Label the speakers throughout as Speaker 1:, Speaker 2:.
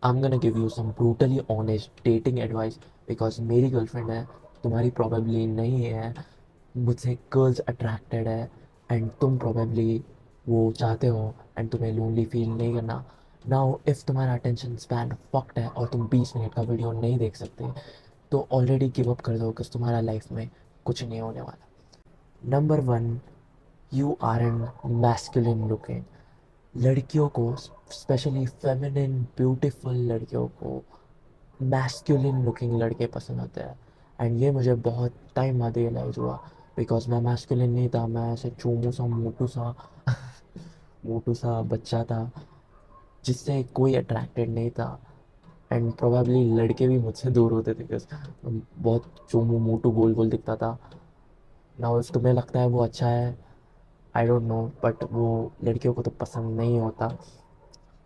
Speaker 1: I am gonna give you some brutally honest dating advice, because मेरी girlfriend है, तुम्हारी probably नहीं है। मुझसे गर्ल्स अट्रैक्टेड है एंड तुम प्रॉबेबली वो चाहते हो एंड तुम्हें लोनली फील नहीं करना। नाउ इफ़ तुम्हारा अटेंशन स्पैन फक्ड है और तुम 20 मिनट का वीडियो नहीं देख सकते, तो ऑलरेडी गिव अप कर दो, बिकॉज तुम्हारा लाइफ में कुछ नहीं होने वाला। Number one, you are an masculine looking. लड़कियों को, स्पेशली फेमिनिन ब्यूटीफुल लड़कियों को, मैस्कुलिन लुकिंग लड़के पसंद होते हैं। एंड ये मुझे बहुत टाइम बाद रियलाइज हुआ, बिकॉज मैं मैस्कुलिन नहीं था, मैं ऐसे चूमू सा मोटू सा मोटू सा बच्चा था जिससे कोई अट्रैक्टेड नहीं था। एंड प्रोबेबली लड़के भी मुझसे दूर होते थे, बिकॉज बहुत चोमू मोटू गोल गोल दिखता था। नाउ इफ तुम्हें लगता है वो अच्छा है, आई डोंट नो, बट वो लड़कियों को तो पसंद नहीं होता।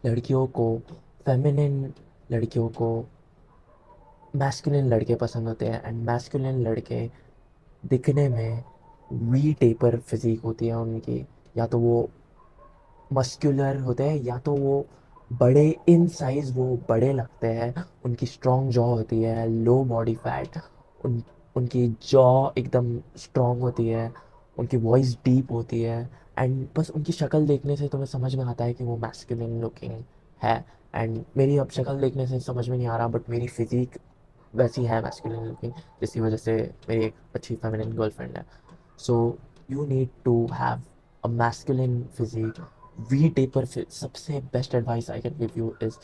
Speaker 1: लड़कियों को, फेमिनिन लड़कियों को मैस्कुलिन लड़के पसंद होते हैं। एंड मैस्कुलिन लड़के दिखने में वी टेपर फिजिक होती है उनकी, या तो वो मस्कुलर होते हैं या तो वो बड़े इन साइज, वो बड़े लगते हैं। उनकी स्ट्रॉन्ग जॉ होती है, लो बॉडी फैट, उनकी जॉ एकदम स्ट्रॉन्ग होती है, उनकी वॉइस डीप होती है। एंड बस उनकी शक्ल देखने से तुम्हें समझ में आता है कि वो मैस्कुलिन लुकिंग है। एंड मेरी अब शक्ल देखने से समझ में नहीं आ रहा, बट मेरी फिजिक वैसी है मैस्कुलिन लुकिंग, जिसकी वजह से मेरी एक अच्छी फेमिनिन गर्लफ्रेंड है। So you need to have a masculine physique. V taper, सबसे best advice I can give you is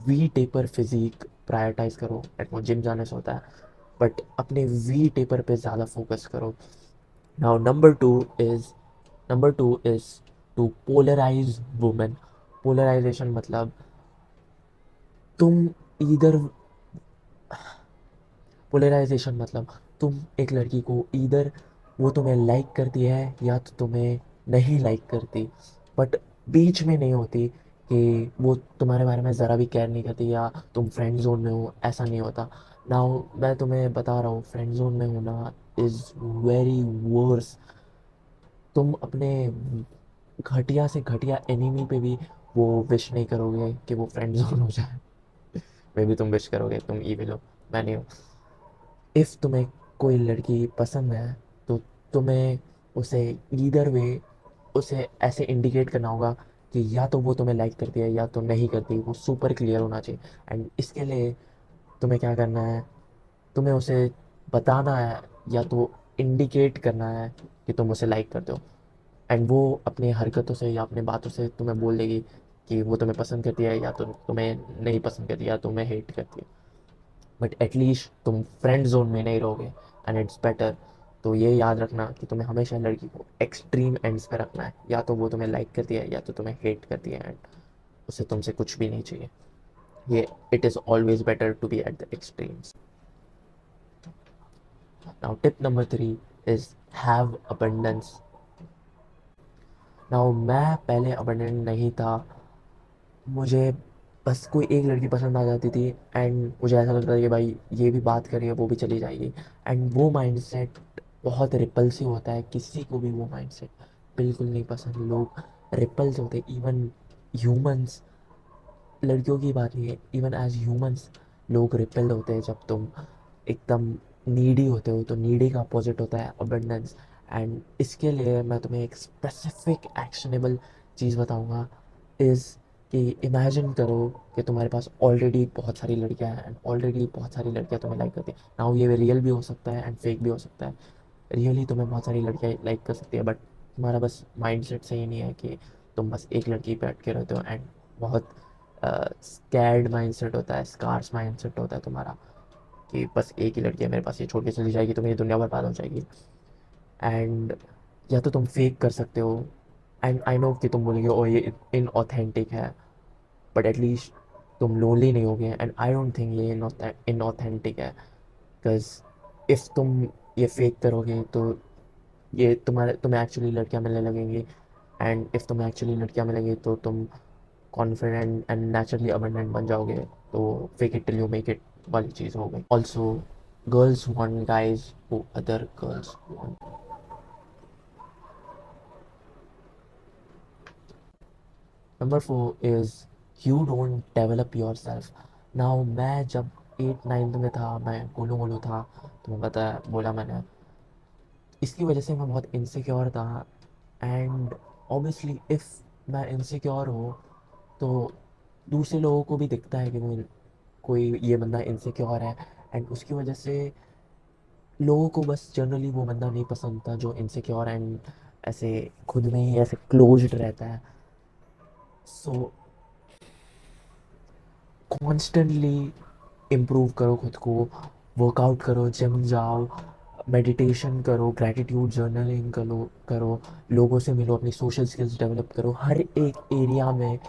Speaker 1: V taper physique prioritize करो। एट वो जिम जाने से होता है, बट अपने वी टेपर पे ज़्यादा फोकस करो। Now number two is to polarize women. Polarization मतलब तुम इधर पोलराइजेशन मतलब तुम एक लड़की को इधर, वो तुम्हें लाइक करती है या तो तुम्हें नहीं लाइक करती, बट बीच में नहीं होती कि वो तुम्हारे बारे में ज़रा भी केयर नहीं करती या तुम फ्रेंड जोन में हो, ऐसा नहीं होता। नाउ मैं तुम्हें बता रहा हूँ, फ्रेंड जोन में होना इज़ वेरी वर्स। तुम अपने घटिया से घटिया एनिमी पे भी वो विश नहीं करोगे कि वो फ्रेंड जोन हो जाए। मे भी तुम विश करोगे, तुम ईविल हो, मैं नहीं हूँ। इफ़ तुम्हें कोई लड़की पसंद है तो तुम्हें उसे ईदर वे, उसे ऐसे इंडिकेट करना होगा कि या तो वो तुम्हें लाइक करती है या तो नहीं करती, वो सुपर क्लियर होना चाहिए। एंड इसके लिए तुम्हें क्या करना है, तुम्हें उसे बताना है या तो इंडिकेट करना है कि तुम उसे लाइक करते हो। एंड वो अपनी हरकतों से या अपनी बातों से तुम्हें बोल देगी कि वो तुम्हें पसंद करती है या तो तुम्हें नहीं पसंद करती या तुम्हें हेट करती है। बट एटलीस्ट तुम फ्रेंड जोन में नहीं रहोगे, एंड इट्स बेटर। तो ये याद रखना कि तुम्हें हमेशा लड़की को एक्सट्रीम एंड्स पे रखना है, या तो वो तुम्हें लाइक करती है या तो तुम्हें हेट करती है, एंड उसे तुमसे कुछ भी नहीं चाहिए। Yeah, it is always better to be at the extremes. Now tip number three is have abundance. Now मैं पहले अबंडेंट नहीं था, मुझे बस कोई एक लड़की पसंद आ जाती थी एंड मुझे ऐसा लगता था कि भाई ये भी बात करेगी वो भी चली जाएगी। एंड वो माइंडसेट बहुत रिपल्सिव होता है, किसी को भी वो माइंडसेट बिल्कुल नहीं पसंद। लोग रिपल्स होते, इवन ह्यूमंस, लड़कियों की बात नहीं है, इवन एज ह्यूमंस लोग रिपेल्ड होते हैं जब तुम एकदम नीडी होते हो। तो नीडी का अपोजिट होता है अबंडेंस। एंड इसके लिए मैं तुम्हें एक स्पेसिफिक एक्शनेबल चीज़ बताऊंगा, इज़ कि इमेजिन करो कि तुम्हारे पास ऑलरेडी बहुत सारी लड़कियां हैं एंड ऑलरेडी बहुत सारी लड़कियां तुम्हें लाइक करती हैं। नाउ ये रियल भी हो सकता है एंड फेक भी हो सकता है। रियली तुम्हें बहुत सारी लड़कियां लाइक कर सकती है, बट तुम्हारा बस माइंडसेट सही नहीं है कि तुम बस एक लड़की पे अटके रहते हो। एंड बहुत स्कैर्ड माइंडसेट होता है, स्कार्स माइंडसेट होता है तुम्हारा, कि बस एक ही लड़की है मेरे पास, ये छोड़ के चली जाएगी तो मेरी दुनिया बर्बाद हो जाएगी। एंड या तो तुम फेक कर सकते हो, एंड आई नो कि तुम बोलोगे ओ ये इन ऑथेंटिक है, बट एटलीस्ट तुम लोनली नहीं होगे। एंड आई डोंट थिंक ये इन ऑथेंटिक है, बिकॉज इफ़ तुम ये फेक करोगे तो ये तुम्हें एक्चुअली लड़कियां मिलने लगेंगी। एंड इफ़ तुम्हें एक्चुअली लड़कियां मिलेंगी तो तुम कॉन्फिडेंट एंड नेचुरली अबंडेंट बन जाओगे। तो fake it till you make it वाली चीज़ हो गई। Also girls want guys who other girls want. Number four is, you don't develop your self. Now मैं जब 8 9 में था, मैं गोलू मोलू था, तुम्हें पता है, बोला मैंने, इसकी वजह से मैं बहुत इनसिक्योर था। एंड ऑब्वियसली इफ़ मैं इनसिक्योर हूँ तो दूसरे लोगों को भी दिखता है कि वो कोई ये बंदा इनसिक्योर है, एंड उसकी वजह से लोगों को बस जनरली वो बंदा नहीं पसंद था जो इनसिक्योर एंड ऐसे खुद में ही ऐसे क्लोज्ड रहता है। सो कॉन्स्टेंटली इम्प्रूव करो खुद को, वर्कआउट करो, जिम जाओ, मेडिटेशन करो, ग्रैटिट्यूड जर्नलिंग करो, लोगों से मिलो, अपनी सोशल स्किल्स डेवलप करो, हर एक एरिया में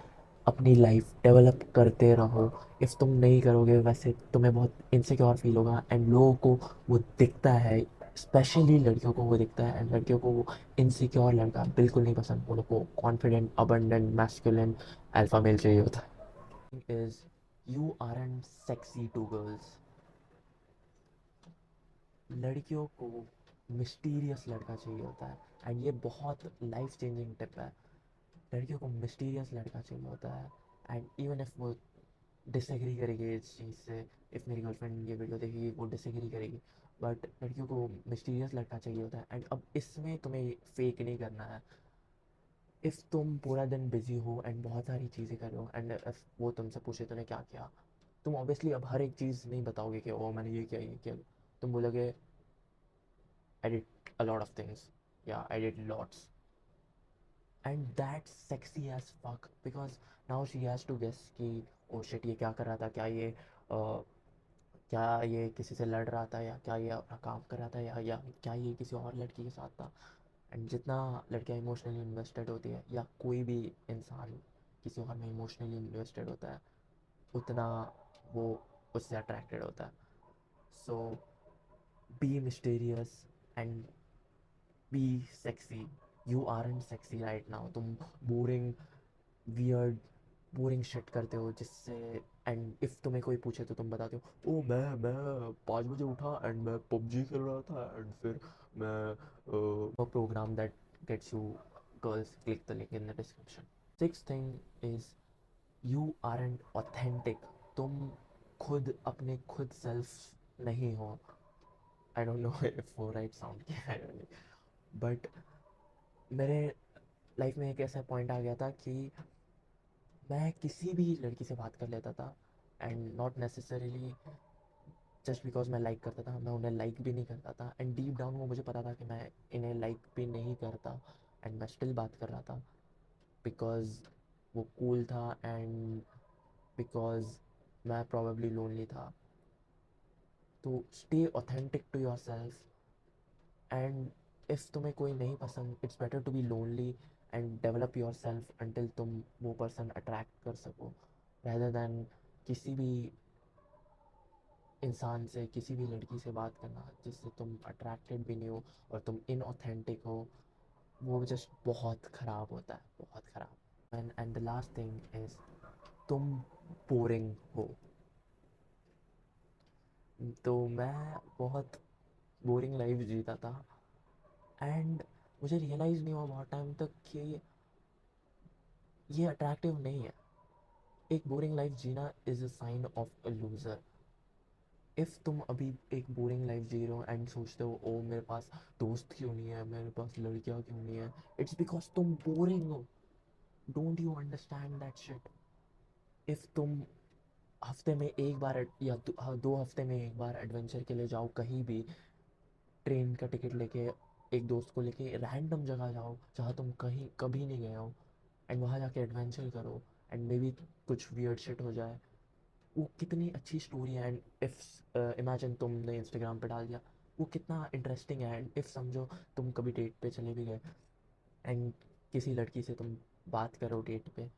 Speaker 1: अपनी लाइफ डेवलप करते रहो। इफ़ तुम नहीं करोगे वैसे तुम्हें बहुत इनसिक्योर फील होगा, एंड लोगों को वो दिखता है, स्पेशली लड़कियों को वो दिखता है, एंड लड़कियों को वो इनसिक्योर लड़का बिल्कुल नहीं पसंद, उन लोग को confident, abundant, masculine, alpha male चाहिए होता है। Is you aren't sexy to girls. लड़कियों को मिस्टीरियस लड़का चाहिए होता है, एंड ये बहुत लाइफ चेंजिंग टिप है। लड़कियों को मिस्टीरियस लड़का चाहिए होता है, एंड इवन इफ वो डिसएग्री करेगी इस चीज़ से, इफ़ मेरी गर्लफ्रेंड ये वीडियो देखेगी वो डिसएग्री करेगी, बट लड़कियों को मिस्टीरियस लड़का चाहिए होता है। एंड अब इसमें तुम्हें फेक नहीं करना है। इफ़ तुम पूरा दिन बिजी हो एंड बहुत सारी चीज़ें कर रहे हो, एंड इफ वो तुमसे पूछे तूने क्या किया, तुम ऑब्वियसली अब हर एक चीज़ नहीं बताओगे कि ओ मैंने ये किया। तुम बोलोगे I did a lot of things, या I did lots, and that's sexy as fuck, because now she has to guess कि ओ शिट ये क्या कर रहा था, क्या ये किसी से लड़ रहा था, या क्या ये अपना काम कर रहा था, या क्या ये किसी और लड़की के साथ था। एंड जितना लड़कियाँ इमोशनली इन्वेस्टेड होती है, या कोई भी इंसान किसी और में इमोशनली इन्वेस्टेड होता है, उतना वो उससे अट्रैक्टेड होता है। So be mysterious and be sexy. You aren't sexy right now, तुम बोरिंग, वियर्ड, बोरिंग शिट करते हो जिससे, एंड इफ़ तुम्हें कोई पूछे तो तुम बताते हो ओ मैं 5 बजे उठा एंड मैं पबजी खेल रहा था, एंड फिर मैं program that gets you girls, click the link in the description. Six thing is you aren't authentic. तुम खुद अपने खुद सेल्फ नहीं हो। आई डोंट नो इफ वो राइट साउंड किया है, बट मेरे लाइफ में एक ऐसा पॉइंट आ गया था कि मैं किसी भी लड़की से बात कर लेता था, and not necessarily just because मैं लाइक करता था, मैं उन्हें लाइक भी नहीं करता था, एंड डीप डाउन वो मुझे पता था कि मैं इन्हें लाइक भी नहीं करता, एंड मैं स्टिल बात कर रहा था बिकॉज वो कूल था, एंड बिकॉज मैं प्रॉबेबली लोनली था। तो stay authentic to yourself, and if तुम्हें कोई नहीं पसंद, it's better to be lonely and develop yourself until तुम वो पर्सन अट्रैक्ट कर सको, rather दैन किसी भी इंसान से, किसी भी लड़की से बात करना जिससे तुम अट्रैक्टेड भी नहीं हो और तुम इनऑथेंटिक हो, वो जस्ट बहुत ख़राब होता है, बहुत ख़राब। And the last thing is तुम बोरिंग हो। तो मैं बहुत बोरिंग लाइफ जीता था, एंड मुझे रियलाइज़ नहीं हुआ बहुत टाइम तक कि ये अट्रैक्टिव नहीं है। एक बोरिंग लाइफ जीना is a sign of a loser. If तुम अभी एक बोरिंग लाइफ जी रहे हो एंड सोचते हो ओ मेरे पास दोस्त क्यों नहीं है, मेरे पास लड़कियाँ क्यों नहीं है, इट्स बिकॉज तुम बोरिंग हो। Don't you understand that shit? If तुम हफ्ते में एक बार या 2 हफ्ते में एक बार एडवेंचर के लिए जाओ कहीं भी, ट्रेन का टिकट लेके, एक दोस्त को लेके रैंडम जगह जाओ जहाँ तुम कहीं कभी नहीं गए हो, एंड वहाँ जाके एडवेंचर करो, एंड मे बी कुछ वियर्ड शिट हो जाए, वो कितनी अच्छी स्टोरी है। एंड इफ़ इमेजिन तुमने इंस्टाग्राम पे डाल दिया, वो कितना इंटरेस्टिंग है। एंड इफ़ समझो तुम कभी डेट पे चले भी गए, एंड किसी लड़की से तुम बात करो डेट पे,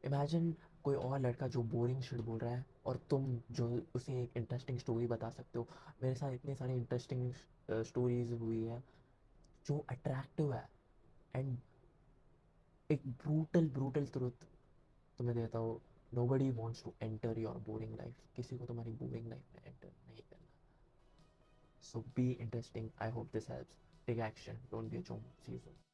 Speaker 1: इमेजिन कोई और लड़का जो बोरिंग शिट बोल रहा है और तुम जो उसे एक इंटरेस्टिंग स्टोरी बता सकते हो। मेरे साथ इतनी सारी इंटरेस्टिंग स्टोरीज हुई है जो अट्रैक्टिव है। एंड एक ब्रूटल ब्रूटल ट्रुथ तुम्हें देता हूँ, nobody wants to enter your boring life। किसी को तुम्हारी बोरिंग लाइफ में एंटर नहीं करना। So be interesting. I hope this helps. Take action. Don't be a chump. See you soon.